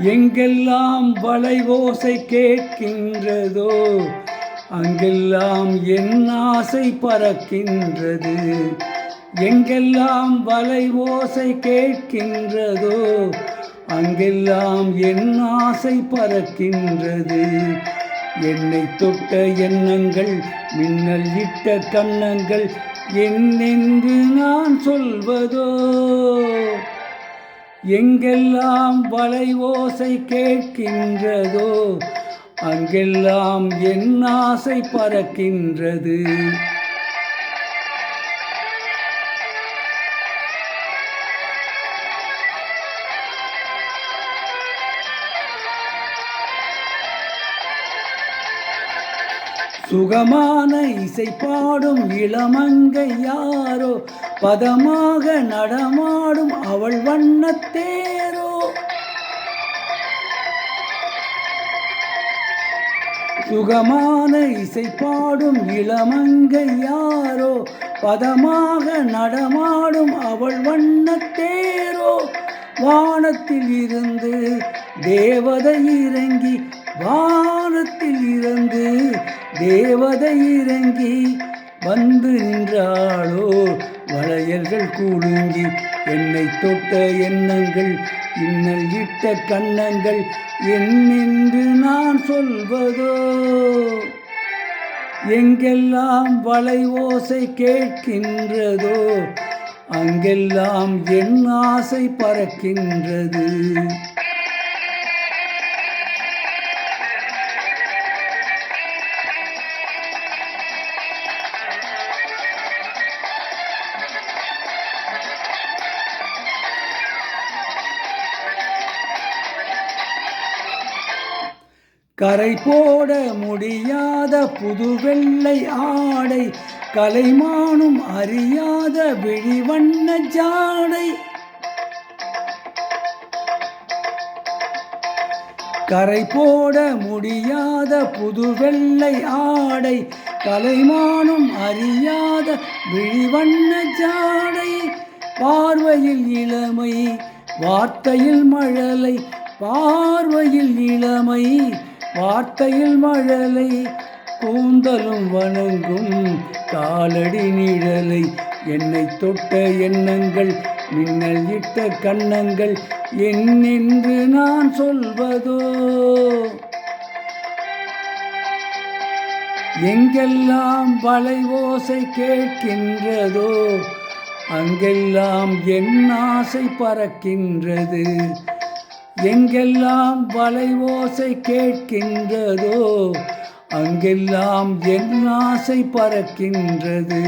எங்கெல்லாம் வளைவோசை கேட்கின்றதோ அங்கெல்லாம் என் ஆசை பறக்கின்றது. எங்கெல்லாம் வளைவோசை கேட்கின்றதோ அங்கெல்லாம் என் ஆசை பறக்கின்றது. என்னை தொட்ட எண்ணங்கள் மின்னல் இட்ட கண்ணங்கள் என்னென்று நான் சொல்வதோ. எங்கெல்லாம் வளைவோசை கேட்கின்றதோ அங்கெல்லாம் என் ஆசை பறக்கின்றது. சுகமான இசை பாடும் இளமங்கை யாரோ, பதமாக நடமாடும் அவள் வண்ணத்தேரோ. சுகமான இசை பாடும் இளமங்கை யாரோ, பதமாக நடமாடும் அவள் வண்ணத்தேரோ. வானத்தில் இருந்து தேவதை இறங்கி, வானத்தில் இருந்து தேவதை இறங்கி வந்து நின்றாளோ. வளையல்கள் கூடுங்கி என்னை தொட்ட எண்ணங்கள் இன்னல் இட்ட கண்ணங்கள் என்னென்று நான் சொல்வதோ. எங்கெல்லாம் வளைவோசை கேட்கின்றதோ அங்கெல்லாம் என் ஆசை பறக்கின்றது. கரை போட முடியாத புது வெள்ளை ஆடை, கலைமானும் அறியாத விழிவண்ண ஜாடை. கரை போட முடியாத புது வெள்ளை ஆடை, கலைமானும் அறியாத விழிவண்ண ஜாடை. பார்வையில் இளமை வார்த்தையில் மழலை, பார்வையில் இளமை வார்த்தையில் மழலை. கூந்தலும் வணங்கும் காலடி நிழலை, என்னை தொட்ட எண்ணங்கள் மின்னல் இட்ட கண்ணங்கள் என்னென்று நான் சொல்வதோ. எங்கெல்லாம் வளைவோசை கேட்கின்றதோ அங்கெல்லாம் என் ஆசை பறக்கின்றது. எங்கெல்லாம் வளைவோசை கேட்கின்றதோ அங்கெல்லாம் என் ஆசை பறக்கின்றது.